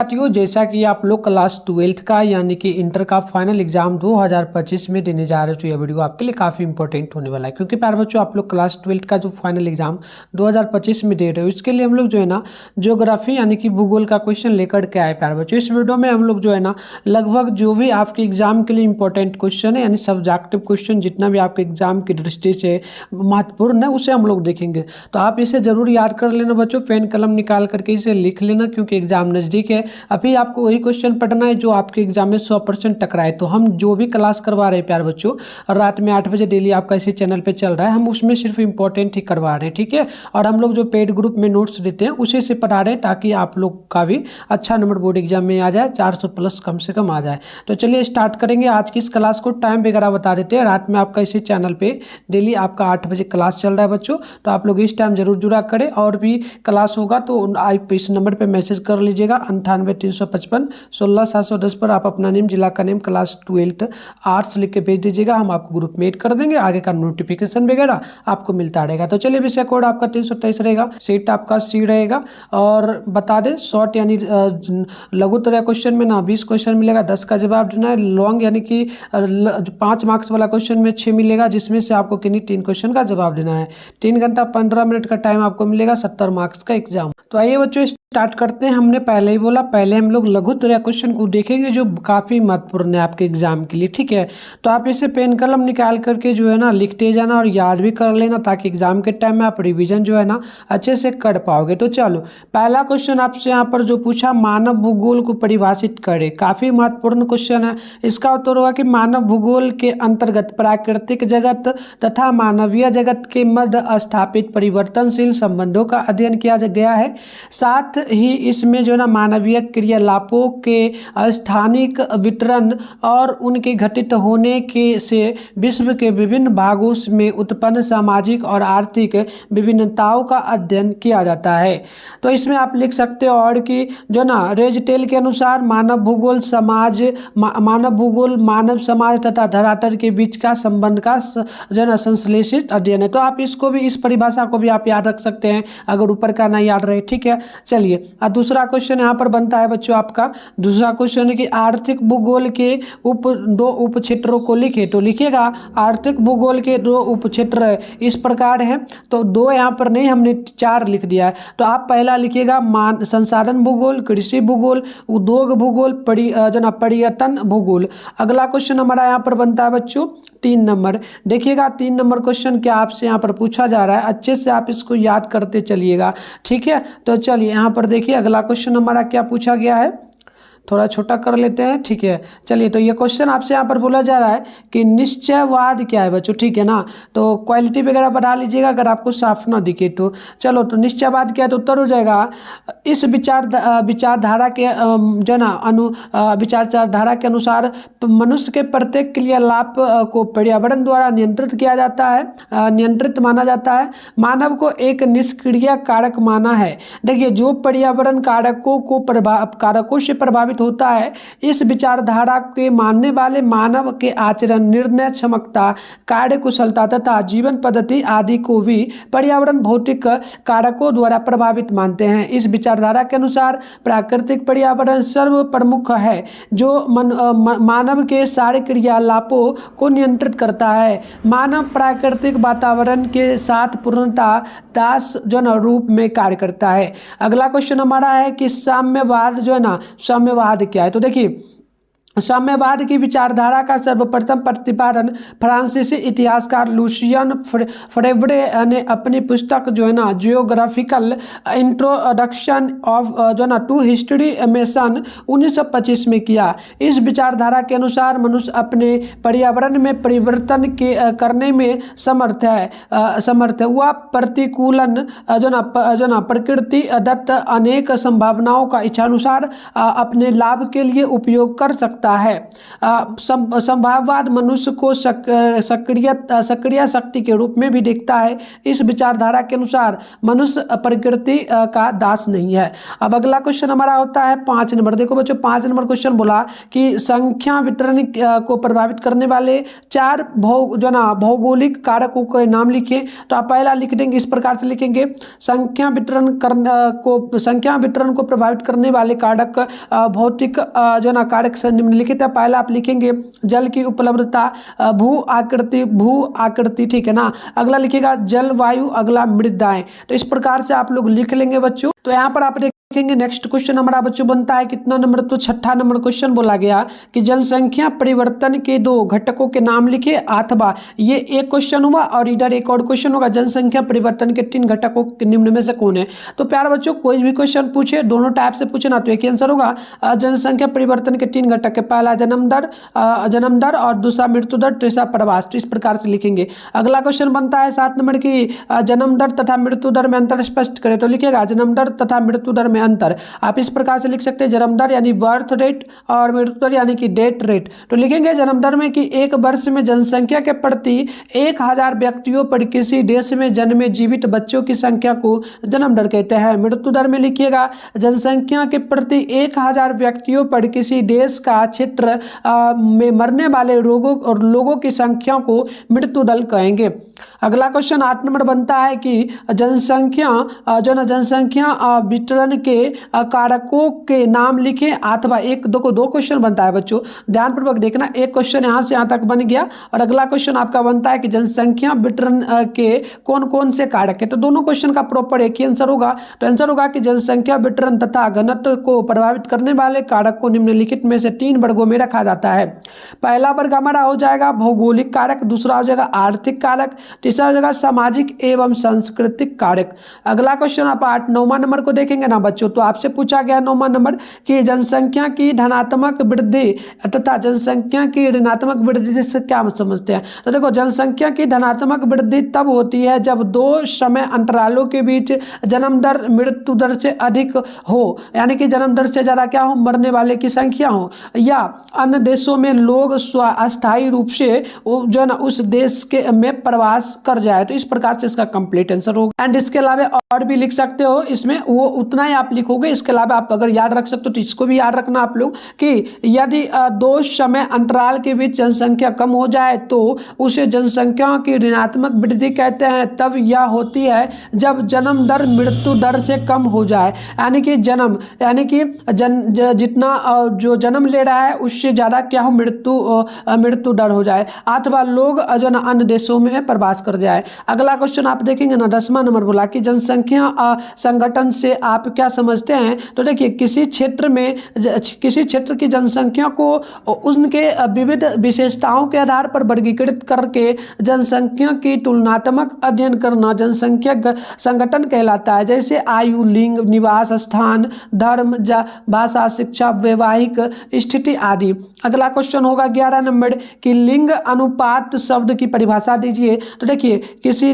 साथियों, जैसा कि आप लोग क्लास 12th का यानी कि इंटर का फाइनल एग्जाम 2025 में देने जा रहे हो, तो यह वीडियो आपके लिए काफ़ी इंपॉर्टेंट होने वाला है। क्योंकि प्यारे बच्चों, आप लोग क्लास 12th का जो फाइनल एग्जाम 2025 में दे रहे हो, इसके लिए हम लोग जो है ना ज्योग्राफी यानी कि भूगोल का क्वेश्चन लेकर के आए। प्यारे बच्चों, इस वीडियो में हम लोग जो है ना लगभग जो भी आपके एग्जाम के लिए इंपॉर्टेंट क्वेश्चन है यानी सब्जेक्टिव क्वेश्चन जितना भी आपके एग्जाम की दृष्टि से महत्वपूर्ण है उसे हम लोग देखेंगे। तो आप इसे जरूर याद कर लेना बच्चों, पेन कलम निकाल करके इसे लिख लेना, क्योंकि एग्जाम नज़दीक है। अभी आपको वही क्वेश्चन पढ़ना है जो आपके एग्जाम में 100% टकराए। तो हम जो भी क्लास करवा रहे हैं प्यारे बच्चों, रात में 8 बजे डेली आपका इसी चैनल पे चल रहा है, हम उसमें सिर्फ इंपॉर्टेंट ही करवा रहे हैं, ठीक है। और हम लोग जो पेड ग्रुप में नोट्स देते हैं उसी से पढ़ा रहे हैं, ताकि आप लोग का भी अच्छा नंबर बोर्ड एग्जाम में आ जाए, 400 प्लस कम से कम आ जाए। तो चलिए स्टार्ट करेंगे आज की इस क्लास को। टाइम वगैरह बता देते हैं। रात में आपका इसी चैनल पे डेली आपका 8 बजे क्लास चल रहा है बच्चों, तो आप लोग इस टाइम जरूर जुड़ा करें। और भी क्लास होगा तो आप इस नंबर पे मैसेज कर लीजिएगा 98 355 16 710 पर। आप अपना नेम, जिला का नेम, क्लास 12th आर्ट्स लिख के भेज दीजिएगा, हम आपको ग्रुप में ऐड कर देंगे। आगे का नोटिफिकेशन वगैरह आपको मिलता रहेगा। तो चलिए, विषय कोड आपका 323 रहेगा, सीट आपका सी रहेगा। और बता दें, शॉर्ट यानी लघुत्तरीय क्वेश्चन में ना 20 क्वेश्चन मिलेगा, 10 का जवाब देना है। लॉन्ग यानी कि 5 मार्क्स वाला क्वेश्चन में 6 मिलेगा, जिसमें से आपको किन्हीं 3 क्वेश्चन का जवाब देना है। 3 घंटा 15 मिनट का टाइम आपको मिलेगा, 70 मार्क्स का एग्जाम। तो आइए बच्चों स्टार्ट करते हैं। हमने पहले ही बोला, पहले हम लोग लघुत्तरीय क्वेश्चन को देखेंगे जो काफ़ी महत्वपूर्ण है आपके एग्जाम के लिए, ठीक है। तो आप इसे पेन कलम निकाल करके जो है ना लिखते जाना और याद भी कर लेना, ताकि एग्जाम के टाइम में आप रिवीजन जो है ना अच्छे से कर पाओगे। तो चलो, पहला क्वेश्चन आपसे यहाँ पर जो पूछा, मानव भूगोल को परिभाषित करे। काफ़ी महत्वपूर्ण क्वेश्चन है। इसका उत्तर होगा कि मानव भूगोल के अंतर्गत प्राकृतिक जगत तथा मानवीय जगत के मध्य स्थापित परिवर्तनशील संबंधों का अध्ययन किया गया है। साथ ही इसमें जो है ना मानवीय क्रियाकलापों के स्थानिक वितरण और उनके घटित होने के से विश्व के विभिन्न भागों में उत्पन्न सामाजिक और आर्थिक विभिन्नताओं का अध्ययन किया जाता है। तो इसमें आप लिख सकते हो और कि जो ना रेजटेल के अनुसार मानव भूगोल मानव समाज तथा धरातल के बीच का संबंध का जो है ना संश्लेषित अध्ययन है। तो आप इसको भी, इस परिभाषा को भी आप याद रख सकते हैं अगर ऊपर का ना याद रहे, ठीक है। चलिए, दूसरा क्वेश्चन यहाँ पर बनता है बच्चों आपका। दूसरा क्वेश्चन है कि आर्थिक भूगोल के दो उप क्षेत्रों को लिखे। तो लिखिएगा, आर्थिक भूगोल के 2 उप क्षेत्र इस प्रकार हैं। तो 2 यहाँ पर नहीं, हमने 4 लिख दिया है। तो आप पहला लिखिएगा संसाधन भूगोल, कृषि भूगोल, उद्योग भूगोल, पर्यटन भूगोल। अगला क्वेश्चन हमारा यहाँ पर बनता है बच्चों 3 नंबर। देखिएगा 3 नंबर क्वेश्चन क्या आपसे यहाँ पर पूछा जा रहा है, अच्छे से आप इसको याद करते चलिएगा, ठीक है। तो चलिए यहाँ पर देखिए अगला क्वेश्चन हमारा क्या पूछा गया है, थोड़ा छोटा कर लेते हैं, ठीक है। चलिए, तो ये क्वेश्चन आपसे यहाँ पर बोला जा रहा है कि निश्चयवाद क्या है बच्चों, ठीक है ना। तो क्वालिटी वगैरह बढ़ा लीजिएगा अगर आपको साफ ना दिखे तो। चलो, तो निश्चयवाद क्या है, तो उत्तर हो जाएगा, इस विचारधारा के जो ना विचारधारा के अनुसार मनुष्य के प्रत्येक क्रियाकलाप को पर्यावरण द्वारा नियंत्रित किया जाता है, नियंत्रित माना जाता है। मानव को एक निष्क्रिय कारक माना है। देखिए, जो पर्यावरण कारकों से प्रभावित होता है, इस विचारधारा के मानने वाले मानव के आचरण, निर्णय क्षमता, कार्य कुशलता तथा जीवन पद्धति आदि को भी पर्यावरण भौतिक कारकों द्वारा प्रभावित मानते हैं। इस विचारधारा के अनुसार प्राकृतिक पर्यावरण सर्व प्रमुख है, जो मानव के सारे क्रियाकलापों को नियंत्रित करता है। मानव प्राकृतिक वातावरण के साथ पूर्णता दास जो न रूप में कार्य करता है। अगला क्वेश्चन हमारा है कि साम्यवाद जो है ना, साम्यवाद क्या है। तो देखिए, साम्यवाद की विचारधारा का सर्वप्रथम प्रतिपादन फ्रांसीसी इतिहासकार लुसियन फेब्रे ने अपनी पुस्तक जो है ना जियोग्राफिकल इंट्रोडक्शन ऑफ जो है ना टू हिस्ट्री में सन 1925 में किया। इस विचारधारा के अनुसार मनुष्य अपने पर्यावरण में परिवर्तन करने में समर्थ है। वह प्रतिकूलन जो ना प्रकृति दत्त अनेक संभावनाओं का इच्छानुसार अपने लाभ के लिए उपयोग कर सकता करता है। संभाववाद मनुष्य को सक्रिय शक्ति के रूप में भी देखता है। इस विचारधारा के अनुसार मनुष्य प्रकृति का दास नहीं है। अब अगला क्वेश्चन हमारा होता है 5 नंबर। देखो बच्चों 5 नंबर क्वेश्चन बोला कि संख्या वितरण को प्रभावित करने वाले 4 भौगोलिक कारकों के नाम लिखें। तो आप पहला लिख देंगे, इस प्रकार से लिखेंगे, संख्या वितरण को प्रभावित करने वाले कारक भौतिक कारक निम्नलिखित है। पहला आप लिखेंगे जल की उपलब्धता, भू आकृति, ठीक है ना। अगला लिखेगा जलवायु, अगला मृदाएं। तो इस प्रकार से आप लोग लिख लेंगे बच्चों। तो यहाँ पर आप देखेंगे नेक्स्ट क्वेश्चन हमारा बच्चों बनता है कितना नंबर, तो 6ठा नंबर क्वेश्चन बोला गया कि जनसंख्या परिवर्तन के 2 घटकों के नाम लिखे। अथवा ये एक क्वेश्चन हुआ और इधर एक और क्वेश्चन होगा, जनसंख्या परिवर्तन के 3 घटकों के निम्न में से कौन है। तो प्यारे बच्चों कोई भी क्वेश्चन पूछे, दोनों टाइप से पूछे ना, तो एक ही आंसर होगा। जनसंख्या परिवर्तन के 3 घटक है, पहला जन्म दर और दूसरा मृत्यु दर, तीसरा प्रवास। तो इस प्रकार से लिखेंगे। अगला क्वेश्चन बनता है 7 नंबर की जन्म दर तथा मृत्यु दर में अंतर स्पष्ट करें। तो लिखेगा जन्म दर तथा मृत्यु दर में अंतर। आप इस प्रकार से लिख सकते हैं, जन्म दर यानी बर्थ रेट और मृत्यु दर यानी कि डेथ रेट। तो लिखेंगे जन्म दर में कि एक वर्ष में जनसंख्या के प्रति 1000 व्यक्तियों पर किसी देश में जन्मे जीवित बच्चों की संख्या को जन्म दर कहते हैं। मृत्यु दर में लिखिएगा जनसंख्या के प्रति 1000 व्यक्तियों पर किसी देश का क्षेत्र में मरने वाले लोगों की संख्या को मृत्यु दर कहेंगे। अगला क्वेश्चन 8 नंबर बनता है कि जनसंख्या वितरण के कारकों के नाम लिखें। अथवा दो क्वेश्चन बनता है बच्चों, ध्यानपूर्वक देखना। एक क्वेश्चन यहाँ से यहाँ तक बन गया और अगला क्वेश्चन आपका बनता है कि जनसंख्या वितरण के कौन कौन से कारक है। तो दोनों क्वेश्चन का प्रॉपर एक ही आंसर होगा। तो आंसर होगा कि जनसंख्या वितरण तथा घनत्व को प्रभावित करने वाले कारक को निम्नलिखित में से 3 वर्गों में रखा जाता है। पहला वर्ग हमारा हो जाएगा भौगोलिक कारक, दूसरा हो जाएगा आर्थिक कारक, तीसरा हो जाएगा सामाजिक एवं सांस्कृतिक कारक। अगला क्वेश्चन आप 9वां नंबर को देखेंगे ना बच्चों, तो आपसे पूछा गया 9वां नंबर कि जनसंख्या की धनात्मक वृद्धि तथा जनसंख्या की ऋणात्मक वृद्धि से क्या समझते हैं। तो देखो जनसंख्या की धनात्मक वृद्धि तब होती है जब 2 समय अंतरालों के बीच जन्म दर मृत्यु दर से अधिक हो, यानी कि जन्म दर से ज्यादा क्या हो, मरने वाले की संख्या हो, या अन्य देशों में लोग अस्थायी रूप से उस देश के में प्रवास कर जाए। तो इस प्रकार से इसका कंप्लीट आंसर होगा। एंड इसके अलावा और भी लिख सकते हो, इसमें वो उतना ही आप लिखोगे। इसके अलावा आप अगर याद रख सकते हो तो इसको भी याद रखना आप लोग कि यदि 2 समय अंतराल के बीच जनसंख्या कम हो जाए तो उसे जनसंख्या की ऋणात्मक वृद्धि कहते हैं। तब यह होती है जब जन्म दर मृत्यु दर से कम हो जाए, यानी कि जितना जो जन्म ले रहा है उससे ज्यादा क्या हो, मृत्यु दर हो जाए, अथवा लोग जो ना अन्य देशों में प्रवास कर जाए। अगला क्वेश्चन आप देखेंगे ना 10वां नंबर बोला कि जनसंख्या संगठन से आप क्या समझते हैं। तो देखिए किसी क्षेत्र की जनसंख्या को उनके विविध विशेषताओं के आधार पर वर्गीकृत करके जनसंख्या की तुलनात्मक अध्ययन करना जनसंख्या संगठन कहलाता है। जैसे आयु, लिंग, निवास स्थान, धर्म, भाषा, शिक्षा, वैवाहिक स्थिति आदि। अगला क्वेश्चन होगा 11 नंबर कि लिंग अनुपात शब्द की परिभाषा दीजिए। तो देखिए किसी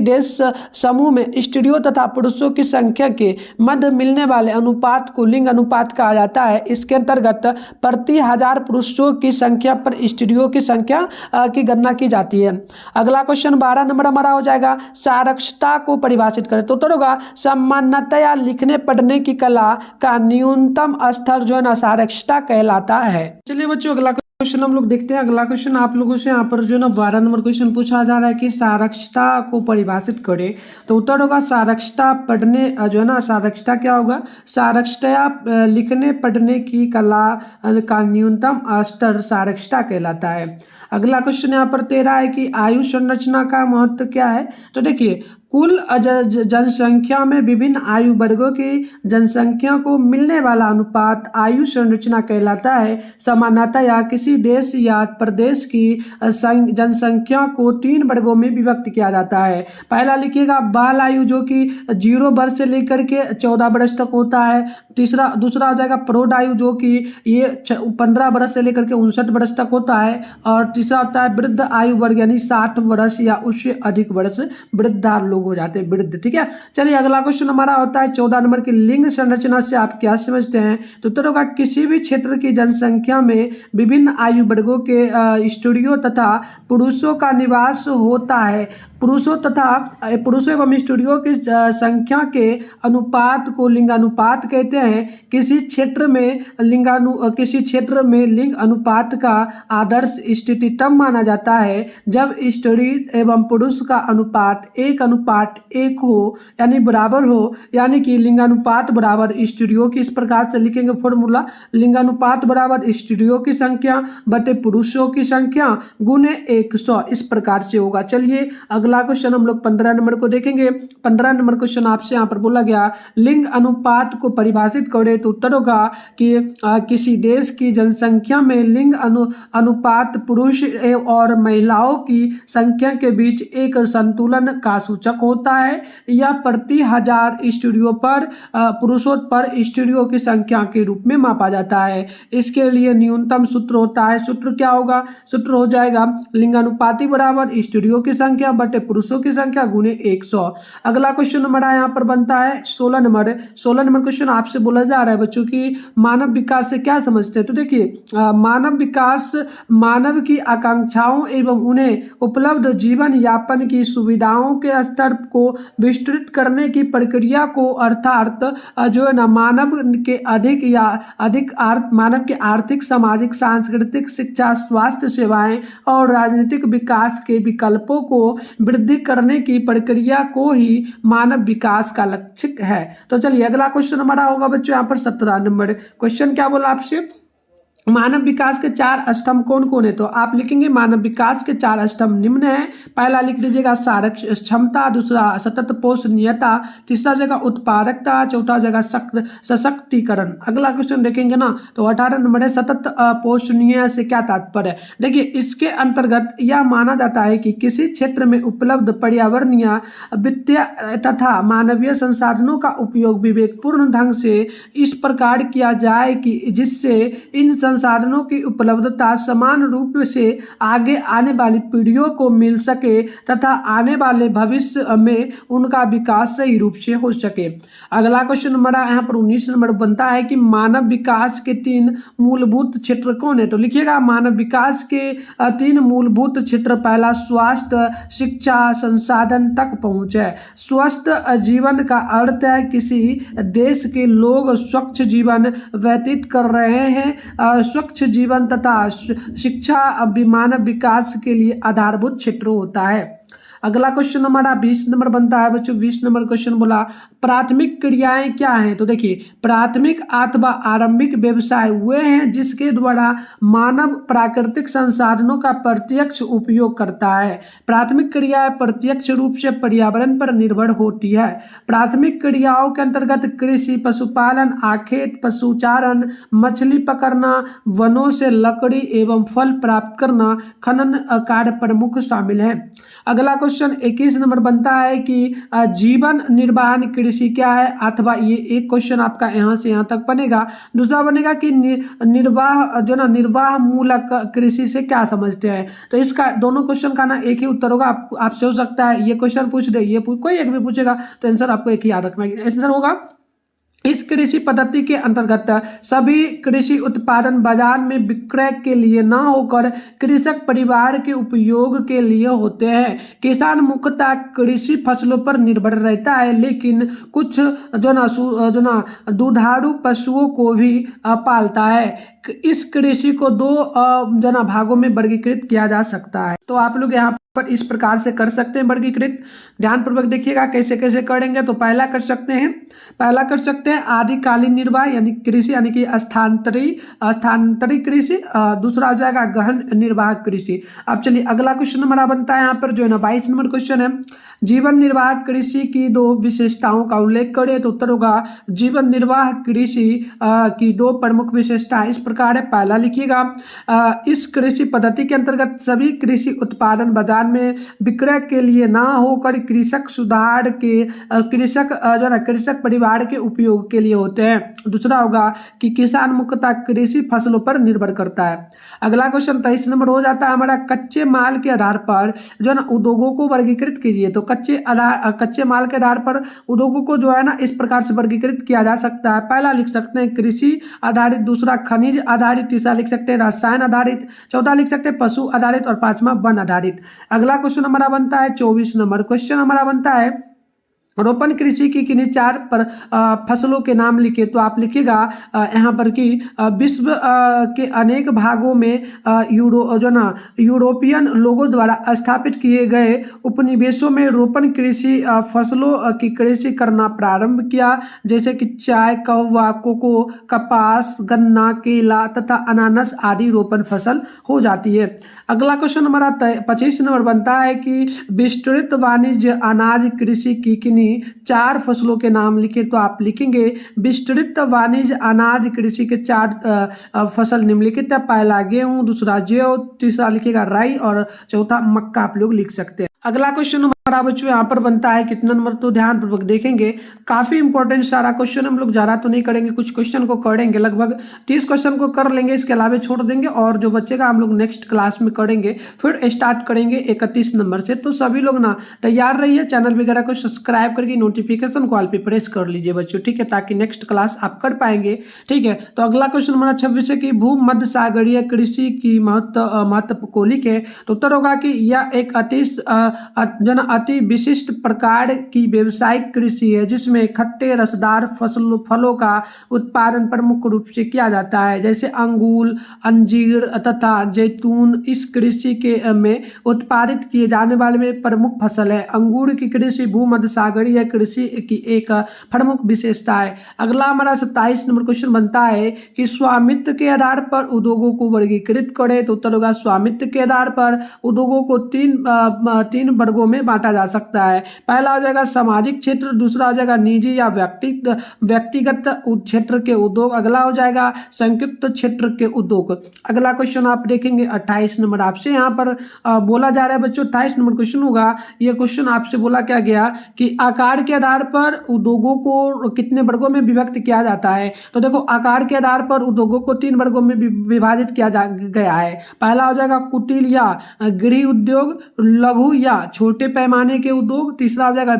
देश समूह में स्त्रियों तथा पुरुषों की संख्या के मध्य मिलने वाले अनुपात को लिंग अनुपात कहा जाता है। इसके अंतर्गत प्रति 1000 पुरुषों की संख्या पर स्त्रियों की संख्या की गणना की जाती है। अगला क्वेश्चन 12 नंबर हमारा हो जाएगा साक्षरता को परिभाषित करें। तो उत्तर होगा सामान्यतया लिखने पढ़ने की कला का न्यूनतम स्तर जो है ना साक्षरता कहलाता है। चलिए बच्चों अगला क्वेश्चन हम लोग देखते हैं। अगला क्वेश्चन आप लोगों से यहाँ पर जो है ना 12 नंबर क्वेश्चन पूछा जा रहा है कि साक्षरता को परिभाषित करें। तो उत्तर होगा साक्षरता पढ़ने जो है ना साक्षरता क्या होगा, साक्षरता लिखने पढ़ने की कला का न्यूनतम स्तर साक्षरता कहलाता है। अगला क्वेश्चन यहाँ पर 13 है कि आयु संरचना का महत्व क्या है। तो देखिए कुल जनसंख्या में विभिन्न आयु वर्गों की जनसंख्या को मिलने वाला अनुपात आयु संरचना कहलाता है। सामान्यतः या किसी देश या प्रदेश की जनसंख्या को 3 वर्गों में विभक्त किया जाता है। पहला लिखिएगा बाल आयु जो कि 0 वर्ष से लेकर के 14 वर्ष तक होता है। दूसरा हो जाएगा प्रौढ़ आयु जो कि ये 15 वर्ष से लेकर के 59 वर्ष तक होता है। और तीसरा होता है वृद्ध आयु वर्ग यानी 60 वर्ष या उससे अधिक वर्ष वृद्धा लोग हो जाते हैं वृद्ध। ठीक है, चलिए अगला क्वेश्चन हमारा होता है 14 नंबर की लिंग संरचना से आप क्या समझते हैं। तो उत्तर होगा किसी भी क्षेत्र की जनसंख्या में विभिन्न आयु वर्गों के स्त्रियों तथा पुरुषों का निवास होता है। पुरुषों एवं स्त्रियों की संख्या के अनुपात को लिंगानुपात कहते हैं। किसी क्षेत्र में लिंग अनुपात का आदर्श स्थिति तब माना जाता है जब स्त्री एवं पुरुष का अनुपात 1:1 हो यानी बराबर हो, यानी कि लिंगानुपात बराबर स्त्रियों की, इस प्रकार से लिखेंगे फॉर्मूला, लिंगानुपात बराबर स्त्रियों की संख्या बटे पुरुषों की संख्या गुने 100, इस प्रकार से होगा। चलिए अगला क्वेश्चन हम लोग 15 नंबर को देखेंगे। 15 नंबर क्वेश्चन आपसे यहाँ पर बोला गया लिंग अनुपात को परिभाषित करें। तो उत्तर होगा कि किसी देश की जनसंख्या में लिंग अनुपात पुरुष और महिलाओं की संख्या के बीच एक संतुलन का सूचक होता है। यह प्रति 1000 स्त्रियों पर पुरुषों पर स्त्रियों की संख्या के रूप में मापा जाता है। इसके लिए न्यूनतम सूत्र होता है। सूत्र क्या होगा? सूत्र हो जाएगा लिंगानुपाती बराबर स्त्रियों की संख्या बटे पुरुषों की संख्या गुने 100। अगला क्वेश्चन हमारा यहाँ पर बनता है 16 नंबर क्वेश्चन आपसे बोला जा रहा है बच्चों की मानव विकास से क्या समझते हैं। तो देखिए मानव विकास मानव की आकांक्षाओं एवं उन्हें उपलब्ध जीवन यापन की सुविधाओं के स्तर को विस्तृत करने की प्रक्रिया को, अर्थात जो है ना मानव के आर्थिक, सामाजिक, सांस्कृतिक, शिक्षा, स्वास्थ्य सेवाएं और राजनीतिक विकास के विकल्पों को वृद्धि करने की प्रक्रिया को ही मानव विकास का लक्ष्य है। तो चलिए अगला क्वेश्चन हमारा होगा बच्चों यहाँ पर 17 नंबर क्वेश्चन क्या बोला आपसे, मानव विकास के 4 स्तंभ कौन कौन है। तो आप लिखेंगे मानव विकास के 4 स्तंभ निम्न है। पहला लिख लीजिएगा शारीरिक क्षमता, दूसरा सतत पोषणीयता, तीसरा जगह उत्पादकता, चौथा जगह सशक्तिकरण। अगला क्वेश्चन देखेंगे ना तो 18 नंबर है सतत पोषणीय से क्या तात्पर्य है। देखिए इसके अंतर्गत यह माना जाता है कि किसी क्षेत्र में उपलब्ध पर्यावरणीय, वित्तीय तथा मानवीय संसाधनों का उपयोग विवेकपूर्ण ढंग से इस प्रकार किया जाए कि जिससे इन संसाधनों की उपलब्धता समान रूप से आगे आने वाली पीढ़ियों को मिल सके तथा आने वाले भविष्य में उनका विकास सही रूप से हो सके। अगला क्वेश्चन हमारा यहाँ पर 19 नंबर बनता है कि मानव विकास के 3 मूलभूत क्षेत्र कौन है। तो लिखिएगा मानव विकास के 3 मूलभूत क्षेत्र, पहला स्वास्थ्य, शिक्षा, संसाधन तक पहुँच है। स्वस्थ जीवन का अर्थ है किसी देश के लोग स्वच्छ जीवन व्यतीत कर रहे हैं। स्वच्छ जीवन तथा शिक्षा मानव विकास के लिए आधारभूत क्षेत्र होता है। अगला क्वेश्चन हमारा 20 नंबर बनता है बच्चों। 20 नंबर क्वेश्चन बोला प्राथमिक क्रियाएं क्या हैं। तो देखिए प्राथमिक अथवा आरंभिक व्यवसाय वे हैं जिसके द्वारा मानव प्राकृतिक संसाधनों का प्रत्यक्ष उपयोग करता है। प्राथमिक क्रियाएं प्रत्यक्ष रूप से पर्यावरण पर निर्भर होती है। प्राथमिक क्रियाओं के अंतर्गत कृषि, पशुपालन, आखेट, पशुचारण, मछली पकड़ना, वनों से लकड़ी एवं फल प्राप्त करना, खनन कार्य प्रमुख शामिल है। अगला क्वेश्चन 21 नंबर बनता है कि जीवन निर्वाहन कृषि क्या है, अथवा ये एक क्वेश्चन आपका यहाँ से यहाँ तक बनेगा। दूसरा बनेगा कि निर्वाह मूलक कृषि से क्या समझते हैं। तो इसका दोनों क्वेश्चन का ना एक ही उत्तर होगा। आपसे हो सकता है ये क्वेश्चन पूछ दे, ये कोई एक भी पूछेगा तो आंसर आपको एक ही याद रखना है। आंसर होगा इस कृषि पद्धति के अंतर्गत सभी कृषि उत्पादन बाजार में विक्रय के लिए न होकर कृषक परिवार के उपयोग के लिए होते हैं। किसान मुख्यतः कृषि फसलों पर निर्भर रहता है, लेकिन कुछ दुधारू पशुओं को भी पालता है। इस कृषि को 2 भागों में वर्गीकृत किया जा सकता है। तो आप लोग यहाँ पर इस प्रकार से कर सकते हैं वर्गीकृत। ध्यानपूर्वक देखिएगा कैसे कैसे करेंगे। तो पहला कर सकते हैं आदिकालीन निर्वाह यानी कृषि यानी कि स्थानांतरी कृषि। दूसरा हो जाएगा गहन निर्वाह कृषि। अब चलिए अगला क्वेश्चन हमारा बनता है यहाँ पर जो है ना 22 नंबर क्वेश्चन है जीवन निर्वाह कृषि की 2 विशेषताओं का उल्लेख करें। तो उत्तर होगा जीवन निर्वाह कृषि की 2 प्रमुख विशेषताएं इस प्रकार है। पहला लिखिएगा इस कृषि पद्धति के अंतर्गत सभी कृषि उत्पादन बाजार में विक्रय के लिए ना होकर कृषक सुधार के कृषक परिवार के उपयोग के लिए होते हैं। दूसरा होगा कि किसान मुख्यतः कृषि फसलों पर निर्भर करता है। अगला क्वेश्चन 23 नंबर हो जाता है हमारा, कच्चे माल के आधार पर जो है ना उद्योगों को वर्गीकृत कीजिए। तो कच्चे माल के आधार पर उद्योगों को जो है ना इस प्रकार से वर्गीकृत किया जा सकता है। पहला लिख सकते हैं कृषि आधारित, दूसरा खनिज आधारित, तीसरा लिख सकते हैं रसायन आधारित, चौथा लिख सकते हैं पशु आधारित और पांचवा वन आधारित। अगला क्वेश्चन हमारा बनता है 24 नंबर। क्वेश्चन हमारा बनता है रोपण कृषि की किन्हीं चार फसलों के नाम लिखे। तो आप लिखिएगा यहाँ पर कि विश्व के अनेक भागों में यूरोपियन लोगों द्वारा स्थापित किए गए उपनिवेशों में रोपण कृषि फसलों की कृषि करना प्रारंभ किया, जैसे कि चाय, कहवा, कोको, कपास, गन्ना, केला तथा अनानास आदि रोपण फसल हो जाती है। अगला क्वेश्चन हमारा 25 नंबर बनता है कि विस्तृत वाणिज्य अनाज कृषि की किन्हीं चार फसलों के नाम लिखे। तो आप लिखेंगे विस्तृत वाणिज्य अनाज कृषि के चार फसल निम्नलिखित है। पहला गेहूं, दूसरा जौ, तीसरा लिखेगा राई और चौथा मक्का आप लोग लिख सकते हैं। अगला क्वेश्चन हमारा बच्चों यहाँ पर बनता है कितना नंबर, तो ध्यान पूर्वक देखेंगे। काफी इंपॉर्टेंट सारा क्वेश्चन, हम लोग ज्यादा तो नहीं करेंगे, कुछ क्वेश्चन को करेंगे, लगभग 30 क्वेश्चन को कर लेंगे, इसके अलावा छोड़ देंगे और जो बचेगा हम लोग नेक्स्ट क्लास में करेंगे। फिर स्टार्ट करेंगे 31 नंबर से। तो सभी लोग ना तैयार रहिए, चैनल वगैरह को सब्सक्राइब करके नोटिफिकेशन कॉल पे प्रेस कर लीजिए बच्चों, ठीक है, ताकि नेक्स्ट क्लास आप कर पाएंगे, ठीक है। तो अगला क्वेश्चन हमारा 26 है कि भूमध्य सागरीय कृषि की महत्व को लिखे। तो उत्तर होगा कि यह एक अति विशिष्ट प्रकार की व्यावसायिक कृषि है जिसमें खट्टे रसदार फलों का उत्पादन प्रमुख रूप से किया जाता है, जैसे अंगूर, अंजीर तथा जैतून। इस कृषि के में उत्पादित किए जाने वाले में प्रमुख फसल है। अंगूर की कृषि भूमध्य सागरीय कृषि की एक प्रमुख विशेषता है। अगला हमारा 27 नंबर क्वेश्चन बनता है कि स्वामित्व के आधार पर उद्योगों को वर्गीकृत करें। तो उत्तर होगा स्वामित्व के आधार पर उद्योगों को तीन वर्गों में बांटा जा सकता है। पहला हो जाएगा सामाजिक क्षेत्र, दूसरा हो जाएगा निजी या व्यक्तिगत क्षेत्र के उद्योग, अगला हो जाएगा संयुक्त क्षेत्र के उद्योग। अगला क्वेश्चन आप देखेंगे 28 नंबर, आपसे यहाँ पर बोला जा रहा है बच्चों 28 नंबर क्वेश्चन होगा। यह क्वेश्चन आपसे बोला क्या गया कि आकार के आधार पर उद्योगों को कितने वर्गों में विभक्त किया जाता है। तो देखो आकार के आधार पर उद्योगों को 3 वर्गों में विभाजित किया गया है। पहला हो जाएगा कुटीर या गृह उद्योग, लघु या छोटे पैमाने के उद्योग, तीसरा हो जाएगा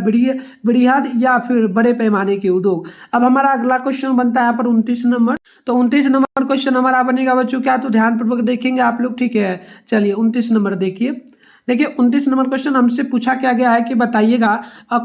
बृहद या फिर बड़े पैमाने के उद्योग। अब हमारा अगला क्वेश्चन बनता है यहाँ पर 29 नंबर। तो 29 नंबर क्वेश्चन हमारा बनेगा बच्चों क्या, तो ध्यानपूर्वक देखेंगे आप लोग, ठीक है। चलिए 29 नंबर देखिए। देखिए 29 नंबर क्वेश्चन हमसे पूछा क्या गया है कि बताइएगा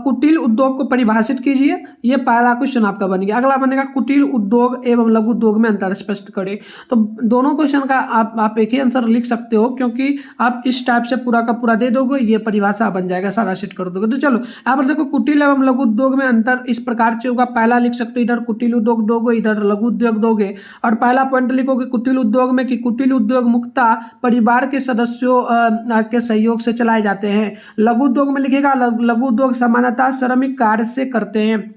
कुटीर उद्योग को परिभाषित कीजिए। ये पहला क्वेश्चन आपका बन गया। अगला बनेगा कुटीर उद्योग एवं लघु उद्योग में अंतर स्पष्ट करें। तो दोनों क्वेश्चन का आप एक ही आंसर लिख सकते हो, क्योंकि आप इस टाइप से पूरा का पूरा दे दोगे, ये परिभाषा बन जाएगा, सारा सेट कर दोगे। तो चलो यहाँ पर देखो कुटीर एवं लघु उद्योग में अंतर इस प्रकार से होगा। पहला लिख सकते हो, इधर कुटीर उद्योग दोगे, इधर लघु उद्योग दोगे, और पहला पॉइंट लिखोगे कुटीर उद्योग में कि कुटीर उद्योग मुख्यतः परिवार के सदस्यों के सहयोग से चलाए जाते हैं। लघु उद्योग में लिखेगा लघु उद्योग सामान्यतः श्रमिक कार्य से करते हैं।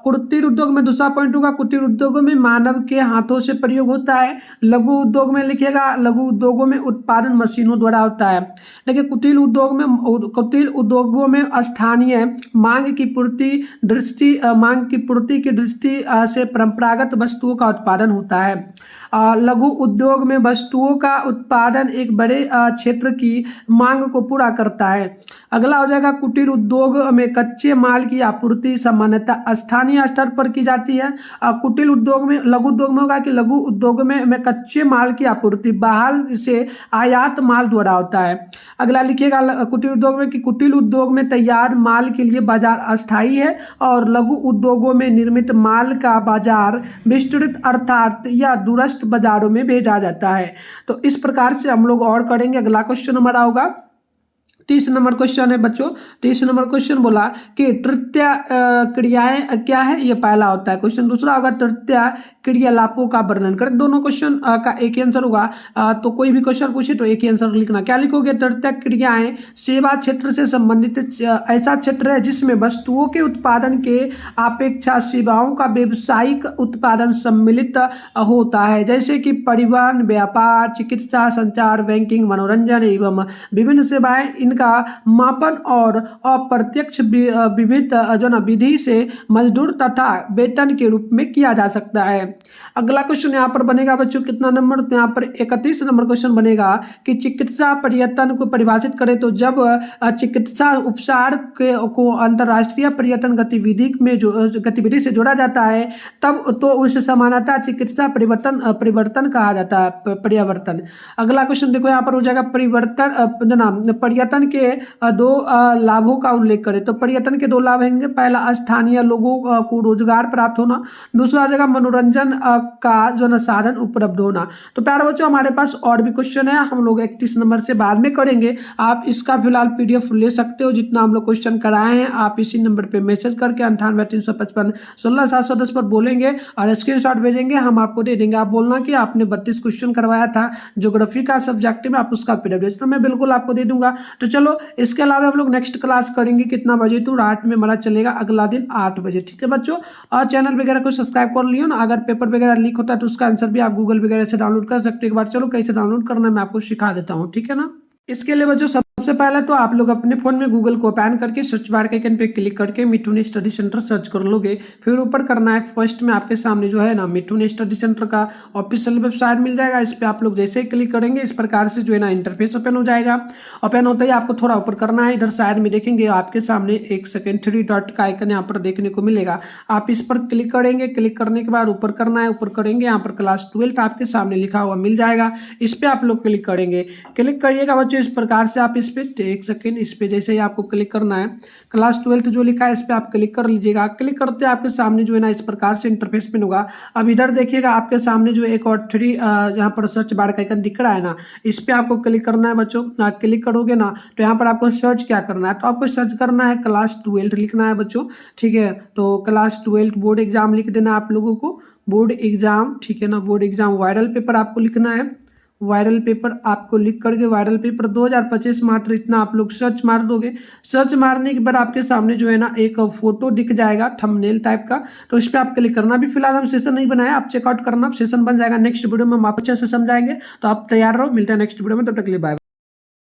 कुटीर उद्योग में दूसरा पॉइंट होगा कुटीर उद्योगों में मानव के हाथों से प्रयोग होता है। लघु उद्योग में लिखेगा लघु उद्योगों में उत्पादन मशीनों द्वारा होता है। देखिए कुटीर उद्योगों में स्थानीय मांग की पूर्ति की दृष्टि से परंपरागत वस्तुओं का उत्पादन होता है। लघु उद्योग में वस्तुओं का उत्पादन एक बड़े क्षेत्र की मांग को पूरा करता है। अगला हो जाएगा कुटीर उद्योग में कच्चे माल की आपूर्ति सामान्यतः स्थानीय स्तर पर की जाती है। कुटीर उद्योग में लघु उद्योग में होगा कि लघु उद्योग में कच्चे माल की आपूर्ति बाहर से आयात माल द्वारा होता है। अगला लिखिएगा कुटीर उद्योग में कि कुटीर उद्योग में तैयार माल के लिए बाजार अस्थायी है और लघु उद्योगों में निर्मित माल का बाजार विस्तृत अर्थात या दूरस्थ बाजारों में भेजा जाता है। तो इस प्रकार से हम लोग और करेंगे। अगला क्वेश्चन हमारा होगा 30 नंबर क्वेश्चन है बच्चों। 30 नंबर क्वेश्चन बोला कि तृतीय क्रियाएं क्या है, ये पहला होता है क्वेश्चन। दूसरा होगा तृतीय क्रियालापों का वर्णन करें। दोनों क्वेश्चन का एक ही आंसर होगा। तो कोई भी क्वेश्चन पूछे तो एक ही आंसर लिखना। क्या लिखोगे? तृतीय क्रियाएं सेवा क्षेत्र से संबंधित ऐसा क्षेत्र है जिसमें वस्तुओं के उत्पादन के अपेक्षा सेवाओं का व्यावसायिक उत्पादन सम्मिलित होता है, जैसे कि परिवहन, व्यापार, चिकित्सा, संचार, बैंकिंग, मनोरंजन एवं विभिन्न सेवाएं। इनका मापन और अप्रत्यक्ष विविध विधि से मजदूर तथा वेतन के रूप में किया जा सकता है। अगला क्वेश्चन यहाँ पर बनेगा बच्चों कितना नंबर? तो यहाँ पर 31 नंबर क्वेश्चन बनेगा कि चिकित्सा पर्यटन को परिभाषित करें। तो जब चिकित्सा उपचार को अंतर्राष्ट्रीय पर्यटन गतिविधि से जोड़ा जाता है तब तो उस समानता चिकित्सा परिवर्तन कहा जाता है, परिवर्तन। अगला क्वेश्चन देखो यहाँ पर हो जाएगा पर्यटन के दो लाभों का उल्लेख करें। तो पर्यटन के 2 लाभ होंगे। पहला स्थानीय लोगों को रोजगार प्राप्त होना, दूसरा जगह मनोरंजन का जो ना साधन उपलब्ध होना। तो प्यारे बच्चों हमारे पास और भी क्वेश्चन है, हम लोग 31 नंबर से बाद में करेंगे। आप इसका फिलहाल PDF ले सकते हो। जितना हम लोग क्वेश्चन कराए हैं आप इसी नंबर पे मैसेज करके 98 355 16 710 पर बोलेंगे और स्क्रीनशॉट भेजेंगे, हम आपको दे देंगे। आप बोलना कि आपने 32 क्वेश्चन करवाया था ज्योग्राफी का सब्जेक्ट में, आप उसका PDF तो मैं बिल्कुल आपको दे दूंगा। तो चलो इसके अलावा हम लोग नेक्स्ट क्लास करेंगे कितना बजे? तो रात में हमारा चलेगा अगला दिन 8 बजे, ठीक है बच्चों। और चैनल वगैरह को सब्सक्राइब कर लियो ना। अगर पेपर वगैरह लीक होता है तो उसका आंसर भी आप गूगल वगैरह से डाउनलोड कर सकते हो। एक बार चलो कैसे डाउनलोड करना मैं आपको सिखा देता हूँ, ठीक है ना। इसके लिए बच्चों सबसे पहले तो आप लोग अपने फोन में गूगल को ओपन करके सर्च बार के आइकन पे क्लिक करके मिठुन स्टडी सेंटर सर्च कर लोगे। फिर ऊपर करना है फर्स्ट में आपके सामने जो है ना मिठुन स्टडी सेंटर का ऑफिशियल वेबसाइट मिल जाएगा। इस पर आप लोग जैसे ही क्लिक करेंगे इस प्रकार से जो है ना इंटरफेस ओपन हो जाएगा। ओपन होता ही आपको थोड़ा ऊपर करना है, इधर साइड में देखेंगे आपके सामने एक सेकंड 3 डॉट का आइकन यहाँ पर देखने को मिलेगा। आप इस पर क्लिक करेंगे, क्लिक करने के बाद ऊपर करना है, ऊपर करेंगे यहाँ पर क्लास 12 आपके सामने लिखा हुआ मिल जाएगा। इस पर आप लोग क्लिक करेंगे, क्लिक करिएगा बच्चों। इस प्रकार से आप इस पे एक सेकंड इस पे जैसे ही आपको क्लिक करना है क्लास 12 जो लिखा है इस पे आप क्लिक कर लीजिएगा। क्लिक करते आपके सामने जो है ना इस प्रकार से इंटरफेस में होगा। अब इधर देखिएगा आपके सामने जो एक और 3 यहाँ पर सर्च बार का आइकन दिख रहा है ना, इस पे आपको क्लिक करना है बच्चों। क्लिक करोगे ना तो यहाँ पर आपको सर्च क्या करना है? तो आपको सर्च करना है क्लास 12 लिखना है बच्चों, ठीक है। तो क्लास 12 बोर्ड एग्जाम लिख देना आप लोगों को, बोर्ड एग्जाम, ठीक है ना। बोर्ड एग्जाम वायरल पेपर आपको लिखना है, वायरल पेपर आपको लिख करके वायरल पेपर 2025 मात्र इतना आप लोग सर्च मार दोगे। सर्च मारने के बाद आपके सामने जो है ना एक फोटो दिख जाएगा थंबनेल टाइप का, तो इस पर आप क्लिक करना। भी फिलहाल हम सेशन नहीं बनाया, आप चेकआउट करना, सेशन बन जाएगा। नेक्स्ट वीडियो में हम आप अच्छे से समझाएंगे। तो आप तैयार रहो, मिलते हैं नेक्स्ट वीडियो में, तब तक के लिए बाय।